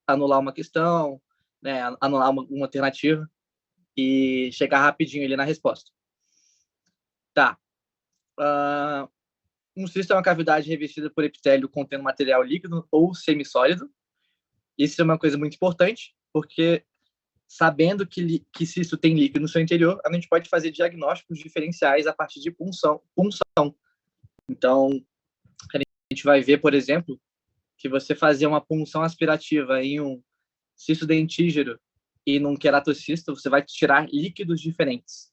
anular uma questão, né, anular uma alternativa e chegar rapidinho ali na resposta. Tá. Um cisto é uma cavidade revestida por epitélio contendo material líquido ou semissólido. Isso é uma coisa muito importante, porque sabendo que cisto tem líquido no seu interior, a gente pode fazer diagnósticos diferenciais a partir de punção. Então, a gente vai ver, por exemplo, que você fazer uma punção aspirativa em um cisto dentígero e num queratocisto, você vai tirar líquidos diferentes.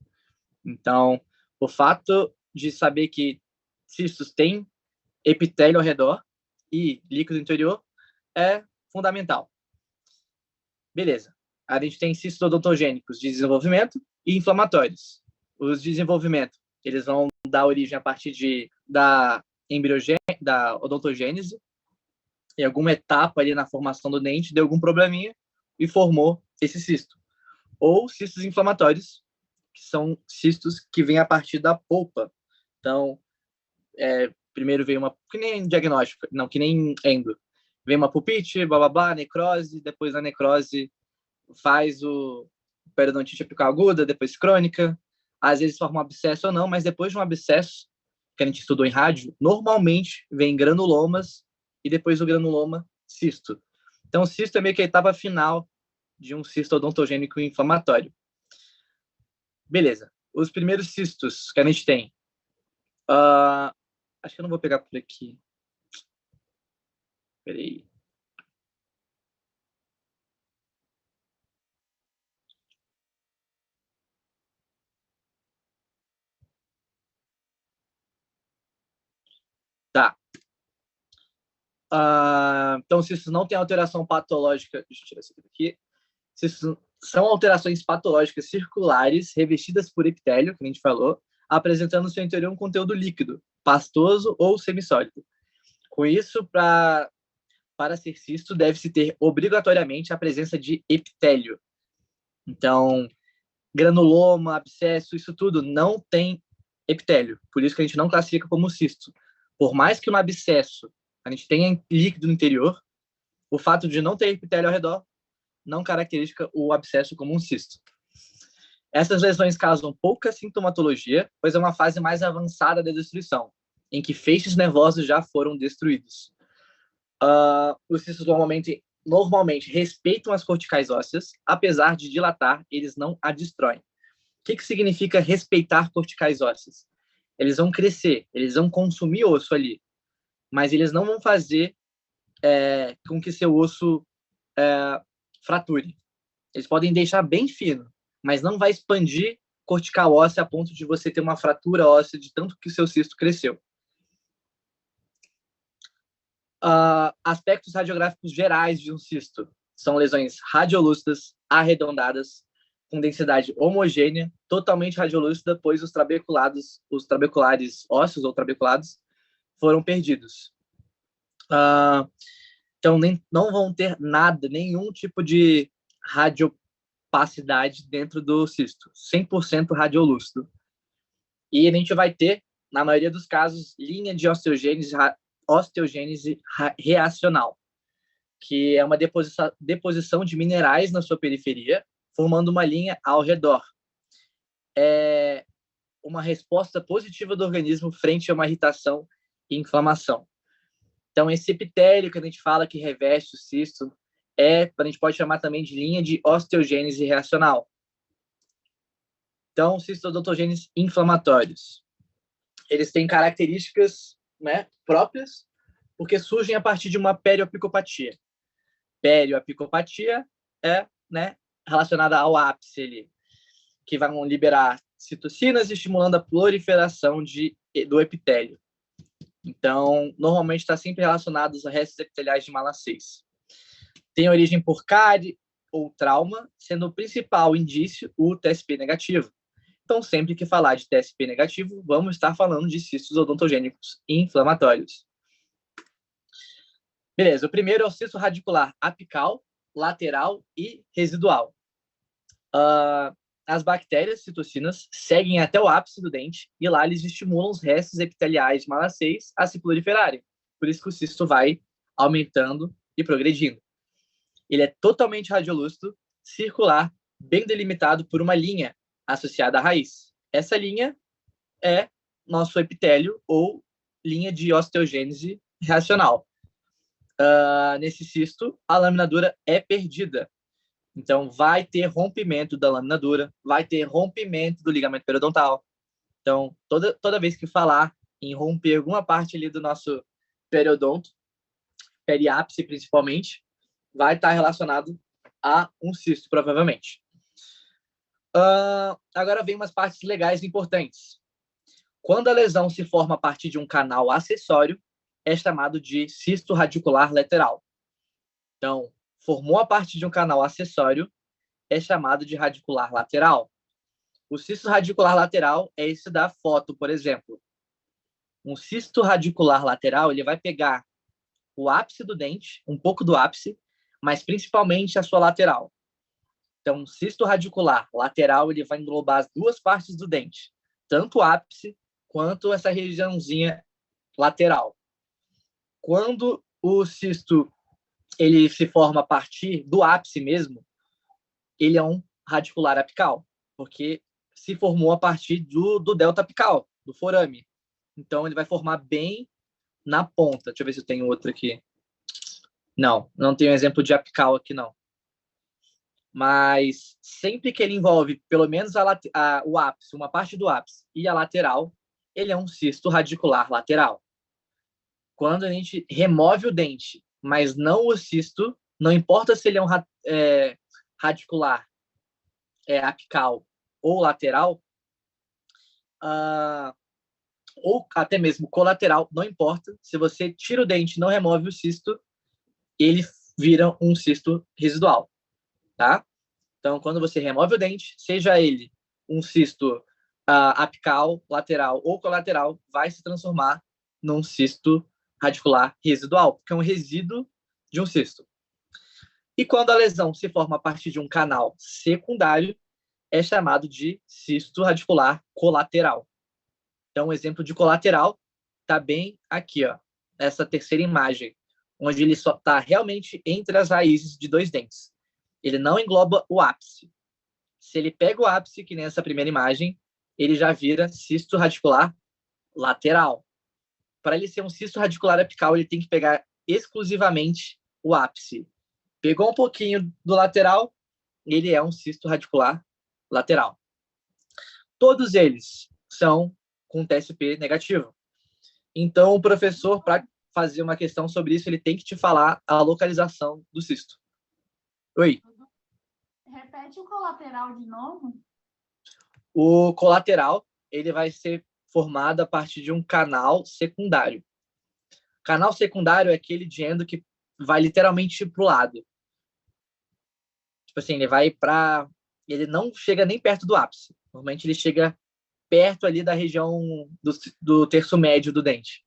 Então, o fato de saber que cistos têm epitélio ao redor e líquido interior é fundamental. Beleza. A gente tem cistos odontogênicos de desenvolvimento e inflamatórios. Os de desenvolvimento, eles vão dar origem a partir da odontogênese, em alguma etapa ali na formação do dente, deu algum probleminha e formou esse cisto. Ou cistos inflamatórios, que são cistos que vêm a partir da polpa. Então, primeiro veio uma... Que nem diagnóstico, não, que nem endo. Vem uma pulpite, blá, blá, blá, necrose, depois da necrose faz o periodontite apical aguda, depois crônica. Às vezes forma um abscesso ou não, mas depois de um abscesso, que a gente estudou em rádio, normalmente vem granulomas e depois do granuloma, cisto. Então, o cisto é meio que a etapa final de um cisto odontogênico inflamatório. Beleza. Os primeiros cistos que a gente tem. Acho que eu não vou pegar por aqui. Peraí. Tá. Então, cistos não têm alteração patológica. Deixa eu tirar isso aqui. Cistos são alterações patológicas circulares revestidas por epitélio, que a gente falou, apresentando no seu interior um conteúdo líquido, pastoso ou semissólido. Com isso, para ser cisto, deve-se ter obrigatoriamente a presença de epitélio. Então, granuloma, abscesso, isso tudo não tem epitélio. Por isso que a gente não classifica como cisto. Por mais que no abscesso a gente tenha líquido no interior, o fato de não ter epitélio ao redor não caracteriza o abscesso como um cisto. Essas lesões causam pouca sintomatologia, pois é uma fase mais avançada da destruição, em que feixes nervosos já foram destruídos. Os cistos normalmente respeitam as corticais ósseas, apesar de dilatar, eles não a destroem. O que significa respeitar corticais ósseas? Eles vão crescer, eles vão consumir osso ali, mas eles não vão fazer com que seu osso frature. Eles podem deixar bem fino, mas não vai expandir cortical óssea a ponto de você ter uma fratura óssea de tanto que seu cisto cresceu. Aspectos radiográficos gerais de um cisto são lesões radiolúcidas, arredondadas, com densidade homogênea, totalmente radiolúcida, pois os trabeculares ósseos ou trabeculados foram perdidos. Então, não vão ter nada, nenhum tipo de radiopacidade dentro do cisto, 100% radiolúcido. E a gente vai ter, na maioria dos casos, linha de osteogênese reacional, que é uma deposição de minerais na sua periferia, formando uma linha ao redor. É uma resposta positiva do organismo frente a uma irritação e inflamação. Então, esse epitélio que a gente fala que reveste o cisto a gente pode chamar também de linha de osteogênese reacional. Então, cistos odontogêneses inflamatórios. Eles têm características, né, próprias, porque surgem a partir de uma perioapicopatia. Perioapicopatia é, né, relacionada ao ápice ali, que vão liberar citocinas estimulando a proliferação do epitélio. Então, normalmente está sempre relacionado aos restos epiteliais de mala 6. Tem origem por cárie ou trauma, sendo o principal indício o TSP negativo. Então, sempre que falar de TSP negativo, vamos estar falando de cistos odontogênicos inflamatórios. Beleza, o primeiro é o cisto radicular apical, lateral e residual. As bactérias citocinas seguem até o ápice do dente e lá eles estimulam os restos epiteliais de mala 6 a se proliferarem. Por isso que o cisto vai aumentando e progredindo. Ele é totalmente radiolúcido, circular, bem delimitado por uma linha associada à raiz. Essa linha é nosso epitélio ou linha de osteogênese reacional. Nesse cisto, a lâmina dura é perdida. Então, vai ter rompimento da lâmina dura, vai ter rompimento do ligamento periodontal. Então, toda vez que falar em romper alguma parte ali do nosso periodonto, periápice principalmente, vai estar relacionado a um cisto, provavelmente. Agora vem umas partes legais importantes. Quando a lesão se forma a partir de um canal acessório, é chamado de cisto radicular lateral. Então, formou a partir de um canal acessório, é chamado de radicular lateral. O cisto radicular lateral é esse da foto, por exemplo. Um cisto radicular lateral, ele vai pegar o ápice do dente, um pouco do ápice, mas principalmente a sua lateral. Então, o cisto radicular lateral, ele vai englobar as duas partes do dente, tanto o ápice quanto essa regiãozinha lateral. Quando o cisto ele se forma a partir do ápice mesmo, ele é um radicular apical, porque se formou a partir do delta apical, do forame. Então, ele vai formar bem na ponta. Deixa eu ver se eu tenho outro aqui. Não tenho exemplo de apical aqui, não. Mas sempre que ele envolve pelo menos o ápice, uma parte do ápice e a lateral, ele é um cisto radicular lateral. Quando a gente remove o dente, mas não o cisto, não importa se ele é um radicular apical ou lateral, ou até mesmo colateral, não importa. Se você tira o dente e não remove o cisto, ele vira um cisto residual, tá? Então, quando você remove o dente, seja ele um cisto apical, lateral ou colateral, vai se transformar num cisto radicular residual, porque é um resíduo de um cisto. E quando a lesão se forma a partir de um canal secundário, é chamado de cisto radicular colateral. Então, um exemplo de colateral está bem aqui, ó, essa terceira imagem, onde ele só está realmente entre as raízes de dois dentes. Ele não engloba o ápice. Se ele pega o ápice, que nem essa primeira imagem, ele já vira cisto radicular lateral. Para ele ser um cisto radicular apical, ele tem que pegar exclusivamente o ápice. Pegou um pouquinho do lateral, ele é um cisto radicular lateral. Todos eles são com TSP negativo. Então, o professor, para fazer uma questão sobre isso, ele tem que te falar a localização do cisto. Oi. Repete o colateral de novo. O colateral, ele vai ser formado a partir de um canal secundário. Canal secundário é aquele de endo que vai literalmente para o lado. Tipo assim, ele não chega nem perto do ápice. Normalmente ele chega perto ali da região do terço médio do dente.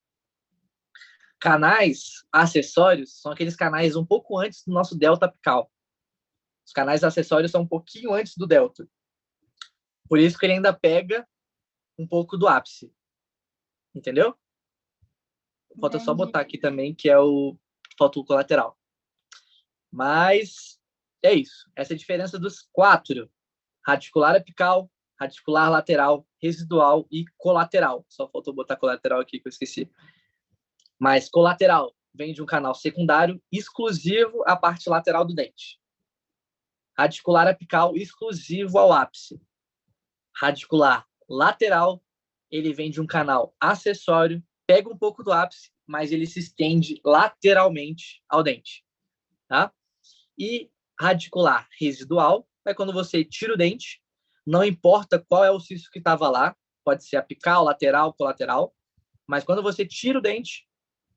Canais acessórios são aqueles canais um pouco antes do nosso delta apical. Os canais acessórios são um pouquinho antes do delta. Por isso que ele ainda pega um pouco do ápice. Entendeu? Falta só botar aqui também, que é o falta o colateral. Mas é isso. Essa é a diferença dos 4. Radicular apical, radicular lateral, residual e colateral. Só faltou botar colateral aqui que eu esqueci. Mas colateral vem de um canal secundário exclusivo à parte lateral do dente. Radicular apical exclusivo ao ápice. Radicular lateral, ele vem de um canal acessório, pega um pouco do ápice, mas ele se estende lateralmente ao dente. Tá? E radicular residual é quando você tira o dente, não importa qual é o cisto que estava lá, pode ser apical, lateral, colateral, mas quando você tira o dente,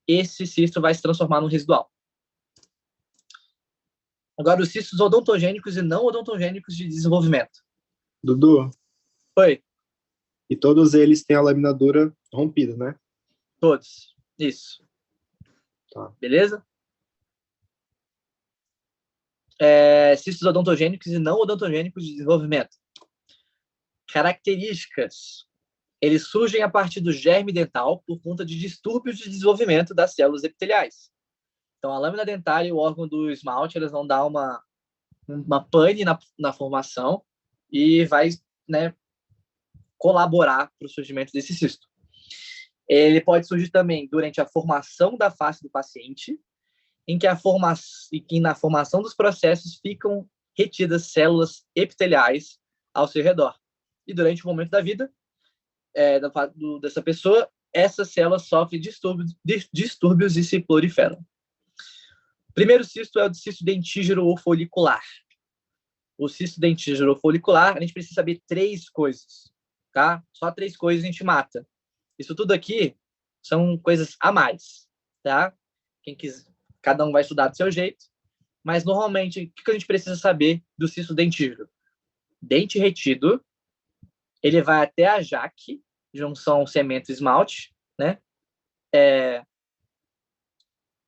esse cisto vai se transformar no residual. Agora, os cistos odontogênicos e não odontogênicos de desenvolvimento. Dudu, Oi. e todos eles têm a laminadura rompida, né? Todos. Isso. Tá. Beleza? Cistos odontogênicos e não odontogênicos de desenvolvimento. Características. Eles surgem a partir do germe dental por conta de distúrbios de desenvolvimento das células epiteliais. Então, a lâmina dentária e o órgão do esmalte, elas vão dar uma pane na formação e vai, né, colaborar para o surgimento desse cisto. Ele pode surgir também durante a formação da face do paciente, em que na formação dos processos ficam retidas células epiteliais ao seu redor. E durante o momento da vida dessa pessoa, essas células sofrem distúrbios e se proliferam. O primeiro cisto é o cisto dentígero ou folicular. O cisto dentígero ou folicular, a gente precisa saber 3 coisas, tá? Só 3 coisas a gente mata. Isso tudo aqui são coisas a mais, tá? Quem quiser, cada um vai estudar do seu jeito, mas normalmente o que a gente precisa saber do cisto dentígero? Dente retido, ele vai até a jaque, junção cemento-esmalte, né?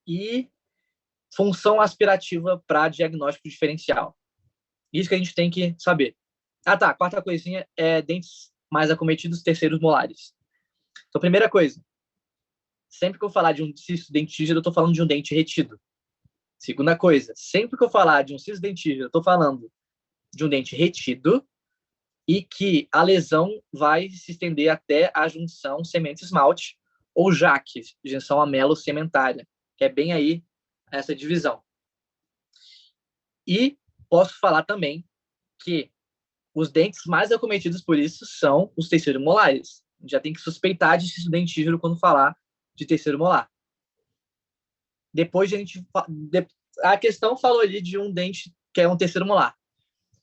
E função aspirativa para diagnóstico diferencial. Isso que a gente tem que saber. Ah, tá. Quarta coisinha é dentes mais acometidos, terceiros molares. Então, primeira coisa. Sempre que eu falar de um cisto dentígero, eu estou falando de um dente retido. Segunda coisa. Sempre que eu falar de um cisto dentígero, eu estou falando de um dente retido e que a lesão vai se estender até a junção cemento-esmalte ou jaque, junção amelo-cementária, que é bem aí essa divisão. E posso falar também que os dentes mais acometidos por isso são os terceiros molares. A gente já tem que suspeitar de cisto dentígero quando falar de terceiro molar. Depois a questão falou ali de um dente que é um terceiro molar.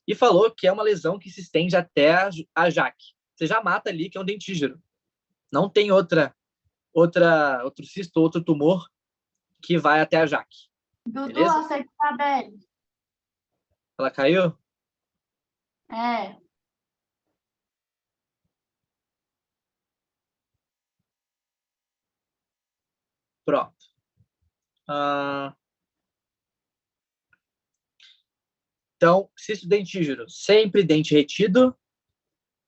E falou que é uma lesão que se estende até a jaque. Você já mata ali que é um dentígero. Não tem outro cisto, outro tumor que vai até a jaque. Dudu, Beleza? aceita a Isabelle. Ela caiu? É. Pronto. Então, cisto dentígero, sempre dente retido,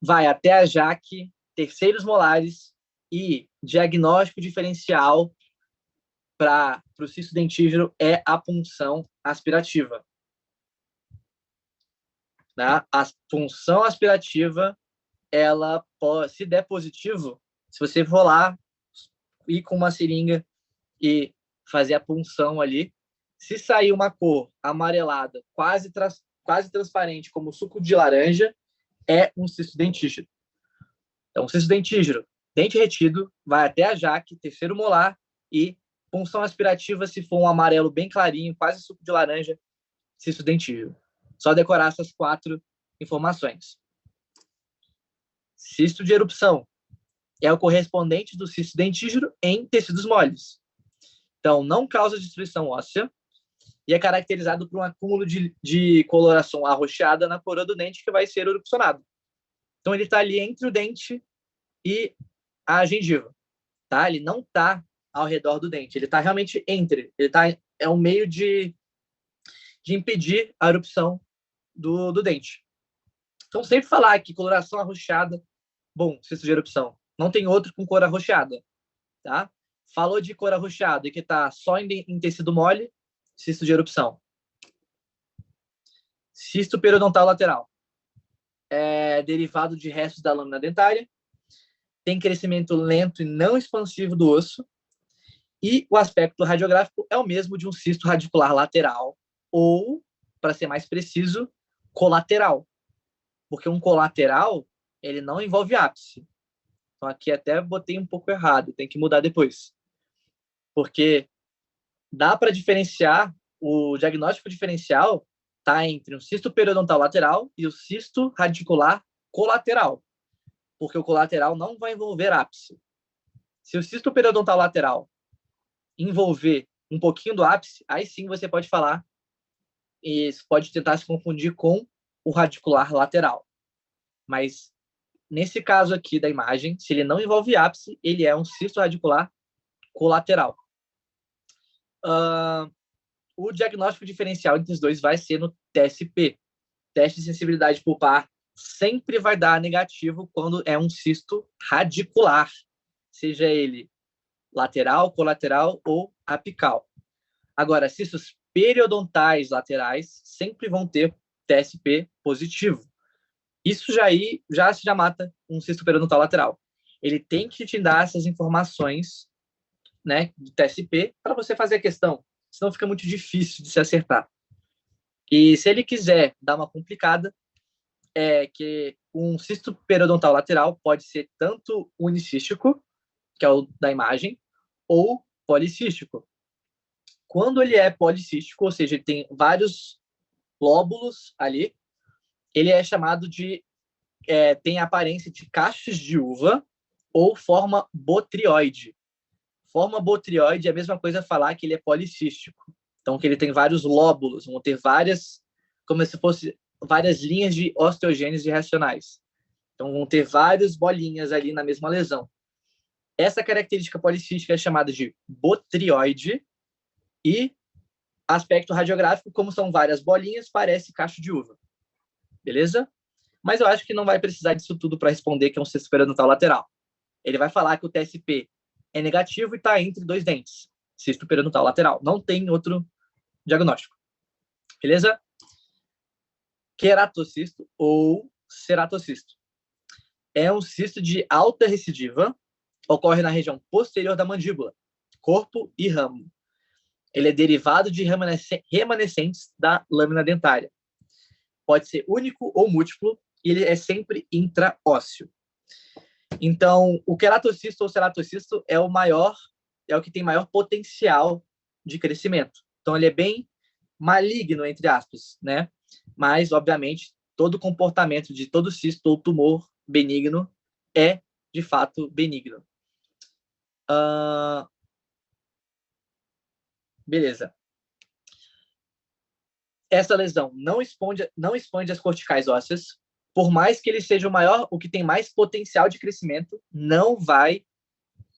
vai até a jaque, terceiros molares e diagnóstico diferencial para o cisto dentígero é a punção aspirativa. Tá? A punção aspirativa, ela pode, se der positivo, se você for lá ir com uma seringa e fazer a punção ali, se sair uma cor amarelada, quase transparente, como suco de laranja, é um cisto dentígero. Então, cisto dentígero, dente retido, vai até a jaque, terceiro molar, e punção aspirativa, se for um amarelo bem clarinho, quase suco de laranja, cisto dentígero. Só decorar essas 4 informações. Cisto de erupção é o correspondente do cisto dentígero em tecidos moles. Então, não causa destruição óssea e é caracterizado por um acúmulo de coloração arroxeada na coroa do dente que vai ser erupcionado. Então, ele está ali entre o dente e a gengiva. Tá? Ele não está ao redor do dente. Ele está realmente entre. É um meio de impedir a erupção do dente. Então, sempre falar que coloração arroxeada, bom, cisto de erupção. Não tem outro com cor arroxeada. Tá? Falou de cor arroxeada e que está só em tecido mole, cisto de erupção. Cisto periodontal lateral. É derivado de restos da lâmina dentária. Tem crescimento lento e não expansivo do osso. E o aspecto radiográfico é o mesmo de um cisto radicular lateral. Ou, para ser mais preciso, colateral. Porque um colateral, ele não envolve ápice. Então, aqui até botei um pouco errado. Tem que mudar depois. Porque dá para diferenciar, o diagnóstico diferencial está entre um cisto periodontal lateral e o cisto radicular colateral, porque o colateral não vai envolver ápice. Se o cisto periodontal lateral envolver um pouquinho do ápice, aí sim você pode falar, e pode tentar se confundir com o radicular lateral. Mas nesse caso aqui da imagem, se ele não envolve ápice, ele é um cisto radicular colateral. O diagnóstico diferencial entre os dois vai ser no TSP. Teste de sensibilidade pulpar sempre vai dar negativo quando é um cisto radicular, seja ele lateral, colateral ou apical. Agora, cistos periodontais laterais sempre vão ter TSP positivo. Isso já mata um cisto periodontal lateral. Ele tem que te dar essas informações, né, de TSP para você fazer a questão, senão fica muito difícil de se acertar. E se ele quiser dar uma complicada, é que um cisto periodontal lateral pode ser tanto unicístico, que é o da imagem, ou policístico. Quando ele é policístico, ou seja, ele tem vários lóbulos ali, ele é chamado de tem a aparência de cachos de uva ou forma botrioide. Forma botrioide é a mesma coisa falar que ele é policístico. Então, que ele tem vários lóbulos, vão ter várias, como se fosse várias linhas de osteogênese racionais. Então, vão ter várias bolinhas ali na mesma lesão. Essa característica policística é chamada de botrioide e aspecto radiográfico, como são várias bolinhas, parece cacho de uva. Beleza? Mas eu acho que não vai precisar disso tudo para responder que é um cisto periodontal lateral. Ele vai falar que o TSP é negativo e está entre dois dentes. Cisto periodontal lateral. Não tem outro diagnóstico. Beleza? Queratocisto ou ceratocisto. É um cisto de alta recidiva, ocorre na região posterior da mandíbula, corpo e ramo. Ele é derivado de remanescentes da lâmina dentária. Pode ser único ou múltiplo, e ele é sempre intraósseo. Então, o queratocisto ou ceratocisto é o que tem maior potencial de crescimento. Então, ele é bem maligno, entre aspas, né? Mas, obviamente, todo comportamento de todo cisto ou tumor benigno é, de fato, benigno. Beleza. Essa lesão não expande as corticais ósseas. Por mais que ele seja o que tem mais potencial de crescimento, não vai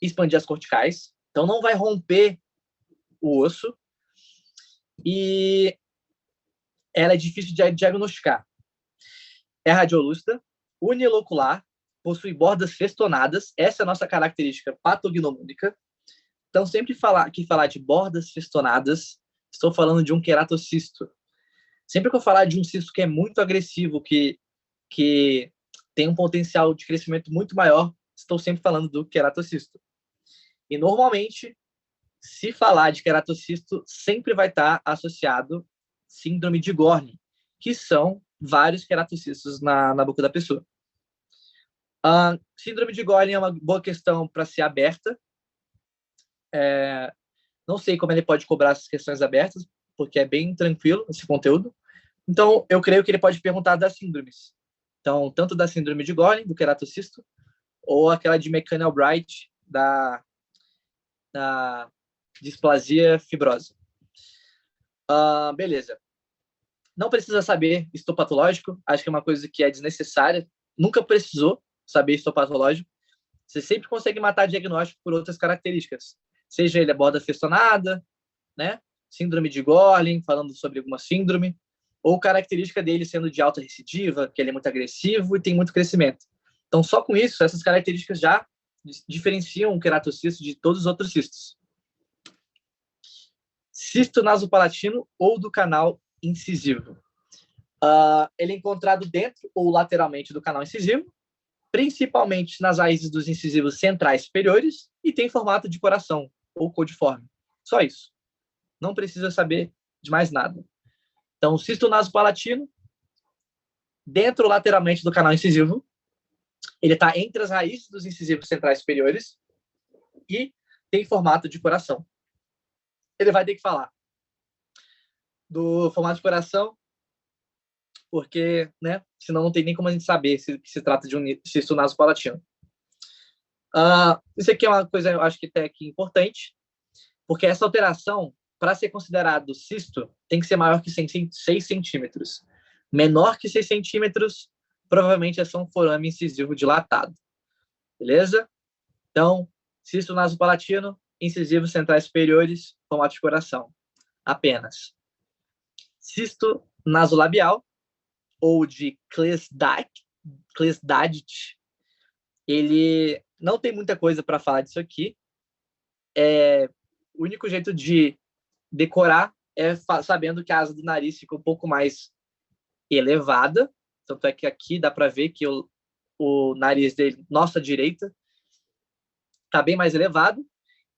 expandir as corticais. Então, não vai romper o osso. E ela é difícil de diagnosticar. É radiolúcida, unilocular, possui bordas festonadas. Essa é a nossa característica patognomônica. Então, sempre que falar de bordas festonadas, estou falando de um queratocisto. Sempre que eu falar de um cisto que é muito agressivo, que tem um potencial de crescimento muito maior, estou sempre falando do queratocisto. E, normalmente, se falar de queratocisto, sempre vai estar associado síndrome de Gorlin, que são vários queratocistos na boca da pessoa. Síndrome de Gorlin é uma boa questão para ser aberta. Não sei como ele pode cobrar essas questões abertas, porque é bem tranquilo esse conteúdo. Então, eu creio que ele pode perguntar das síndromes. Então, tanto da síndrome de Gorlin, do queratocisto, ou aquela de McCann-Albright, da displasia fibrosa. Beleza. Não precisa saber histopatológico, acho que é uma coisa que é desnecessária. Nunca precisou saber histopatológico. Você sempre consegue matar diagnóstico por outras características. Seja ele a borda festonada, né? Síndrome de Gorlin, falando sobre alguma síndrome, ou característica dele sendo de alta recidiva, que ele é muito agressivo e tem muito crescimento. Então, só com isso, essas características já diferenciam o queratocisto de todos os outros cistos. Cisto nasopalatino ou do canal incisivo. Ele é encontrado dentro ou lateralmente do canal incisivo, principalmente nas raízes dos incisivos centrais superiores, e tem formato de coração ou codiforme. Só isso. Não precisa saber de mais nada. Então, cisto nasopalatino, dentro ou lateralmente do canal incisivo, ele está entre as raízes dos incisivos centrais superiores e tem formato de coração. Ele vai ter que falar do formato de coração, porque, né, senão não tem nem como a gente saber se trata de um cisto nasopalatino. Isso aqui é uma coisa, eu acho que até que importante, porque essa alteração, para ser considerado cisto, tem que ser maior que 6 centímetros. Menor que 6 centímetros, provavelmente é só um forame incisivo dilatado. Beleza? Então, cisto nasopalatino, incisivos centrais superiores, formato de coração. Apenas. Cisto nasolabial, ou de Cleasdadit, ele não tem muita coisa para falar disso aqui. O único jeito de decorar sabendo que a asa do nariz fica um pouco mais elevada, tanto é que aqui dá para ver que o nariz dele, nossa direita, está bem mais elevado,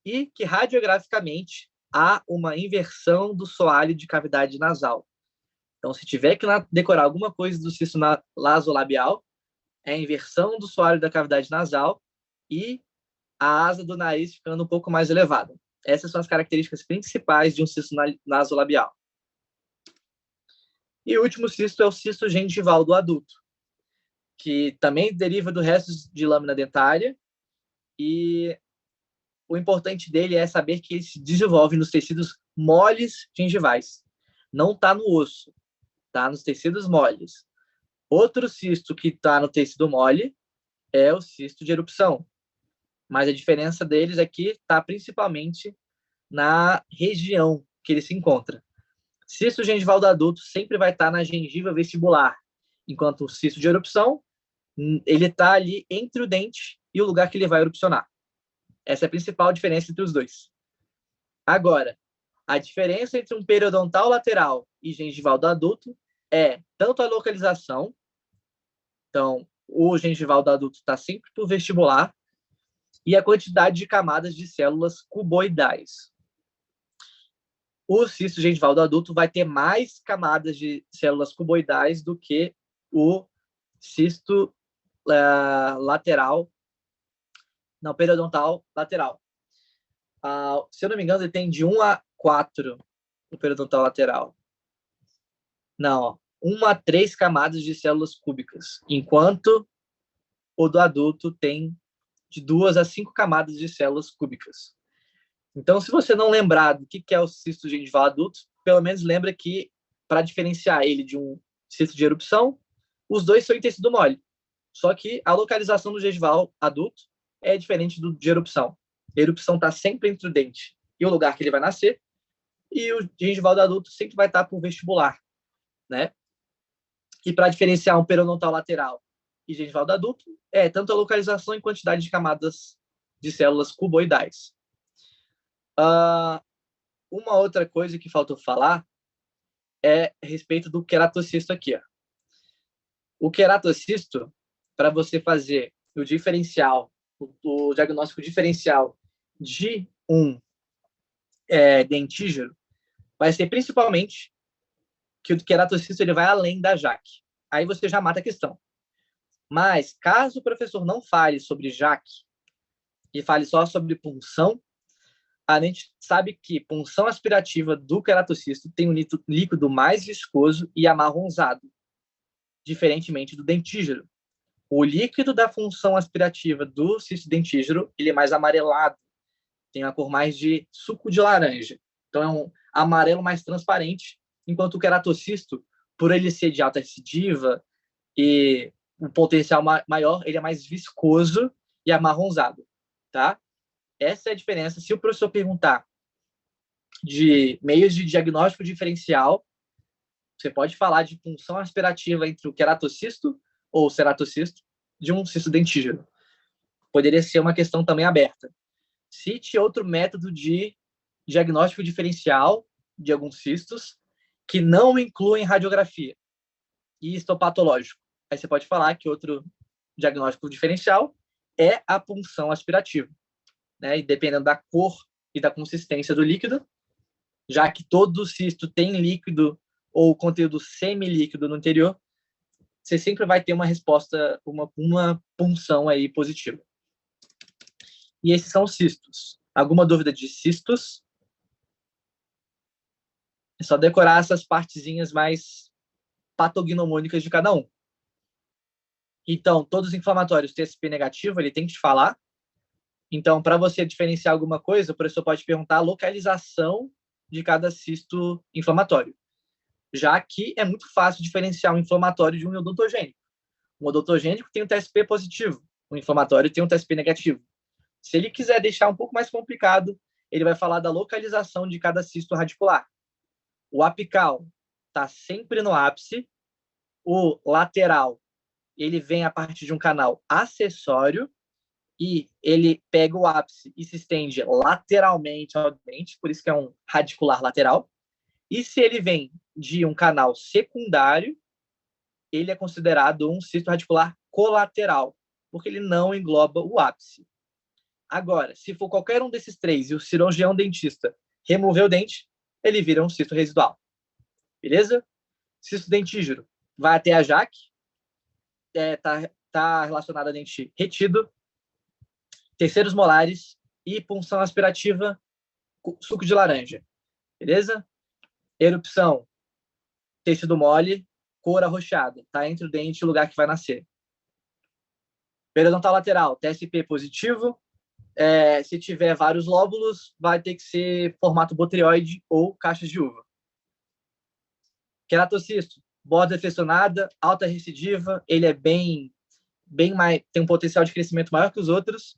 e que radiograficamente há uma inversão do soalho de cavidade nasal. Então, se tiver que decorar alguma coisa do cisto nasolabial, é a inversão do soalho da cavidade nasal e a asa do nariz ficando um pouco mais elevada. Essas são as características principais de um cisto nasolabial. E o último cisto é o cisto gengival do adulto, que também deriva do resto de lâmina dentária, e o importante dele é saber que ele se desenvolve nos tecidos moles gengivais. Não está no osso, está nos tecidos moles. Outro cisto que está no tecido mole é o cisto de erupção, mas a diferença deles é que está principalmente na região que ele se encontra. Cisto gengival do adulto sempre vai estar na gengiva vestibular, enquanto o cisto de erupção, ele está ali entre o dente e o lugar que ele vai erupcionar. Essa é a principal diferença entre os dois. Agora, a diferença entre um periodontal lateral e gengival do adulto é tanto a localização, então o gengival do adulto está sempre por vestibular, e a quantidade de camadas de células cuboidais. O cisto gengival do adulto vai ter mais camadas de células cuboidais do que o cisto lateral, não, periodontal lateral. Se eu não me engano, ele tem de 1 a 4 o periodontal lateral. Não, 1 a 3 camadas de células cúbicas, enquanto o do adulto tem de 2 a 5 camadas de células cúbicas. Então, se você não lembrar do que é o cisto gengival adulto, pelo menos lembra que, para diferenciar ele de um cisto de erupção, os dois são em tecido mole. Só que a localização do gengival adulto é diferente do de erupção. A erupção está sempre entre o dente e o lugar que ele vai nascer, e o gengival do adulto sempre vai estar por vestibular, né? E para diferenciar um periodontal lateral e gengival do adulto, é tanto a localização e quantidade de camadas de células cuboidais. Uma outra coisa que faltou falar é a respeito do queratocisto aqui. Ó. O queratocisto, para você fazer o diferencial, o diagnóstico diferencial de um dentígero, vai ser principalmente que o queratocisto ele vai além da JAK. Aí você já mata a questão. Mas, caso o professor não fale sobre JAK e fale só sobre punção, a gente sabe que punção aspirativa do queratocisto tem um líquido mais viscoso e amarronzado, diferentemente do dentígero. O líquido da função aspirativa do cisto dentígero ele é mais amarelado, tem uma cor mais de suco de laranja. Então, é um amarelo mais transparente, enquanto o queratocisto, por ele ser de alta recidiva e um potencial maior, ele é mais viscoso e amarronzado, tá? Essa é a diferença. Se o professor perguntar de meios de diagnóstico diferencial, você pode falar de punção aspirativa entre o queratocisto ou ceratocisto de um cisto dentígero. Poderia ser uma questão também aberta. Cite outro método de diagnóstico diferencial de alguns cistos que não incluem radiografia e histopatológico. Aí você pode falar que outro diagnóstico diferencial é a punção aspirativa, né? E dependendo da cor e da consistência do líquido, já que todo cisto tem líquido ou conteúdo semilíquido no interior, você sempre vai ter uma resposta, uma punção aí positiva. E esses são os cistos. Alguma dúvida de cistos? É só decorar essas partezinhas mais patognomônicas de cada um. Então, todos os inflamatórios TSP negativo, ele tem que te falar. Então, para você diferenciar alguma coisa, o professor pode perguntar a localização de cada cisto inflamatório. Já que é muito fácil diferenciar um inflamatório de um odontogênico. Um odontogênico tem um TSP positivo, um inflamatório tem um TSP negativo. Se ele quiser deixar um pouco mais complicado, ele vai falar da localização de cada cisto radicular. O apical está sempre no ápice, o lateral ele vem a partir de um canal acessório e ele pega o ápice e se estende lateralmente ao dente, por isso que é um radicular lateral. E se ele vem de um canal secundário, ele é considerado um cisto radicular colateral, porque ele não engloba o ápice. Agora, se for qualquer um desses três e o cirurgião dentista remover o dente, ele vira um cisto residual. Beleza? Cisto dentígero vai até a jaque, tá relacionado a dente retido, terceiros molares e punção aspirativa, suco de laranja. Beleza? Erupção, tecido mole, cor arroxeada. Tá entre o dente e o lugar que vai nascer. Periodontal lateral, TSP positivo. Se tiver vários lóbulos, vai ter que ser formato botrioide ou caixas de uva. Queratocisto, borda flexionada, alta recidiva, ele é bem mais, tem um potencial de crescimento maior que os outros.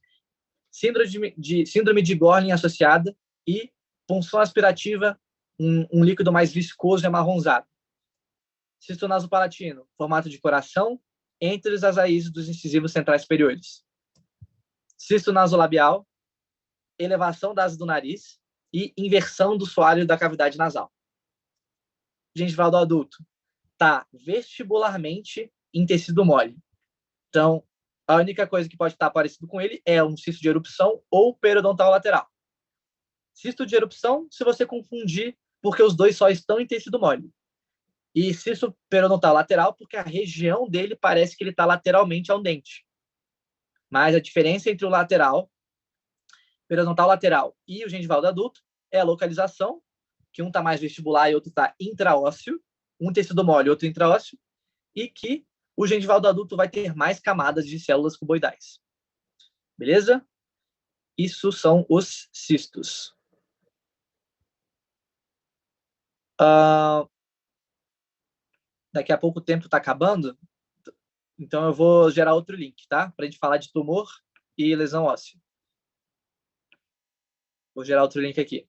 Síndrome de Gorlin associada e punção aspirativa, um líquido mais viscoso e amarronzado. Cisto nasopalatino, formato de coração, entre as raízes dos incisivos centrais superiores. Cisto nasolabial, elevação da asa do nariz e inversão do soalho da cavidade nasal. Gengival do adulto está vestibularmente em tecido mole. Então, a única coisa que pode estar parecido com ele é um cisto de erupção ou periodontal lateral. Cisto de erupção, se você confundir, porque os dois só estão em tecido mole. E cisto periodontal lateral, porque a região dele parece que ele está lateralmente ao dente. Mas a diferença entre o periodontal lateral e o gengival do adulto é a localização, que um está mais vestibular e outro está intraósseo, um tecido mole e outro intraósseo, e que o gengival do adulto vai ter mais camadas de células cuboidais. Beleza? Isso são os cistos. Daqui a pouco o tempo está acabando, então eu vou gerar outro link, tá? Para a gente falar de tumor e lesão óssea. Vou gerar outro link aqui.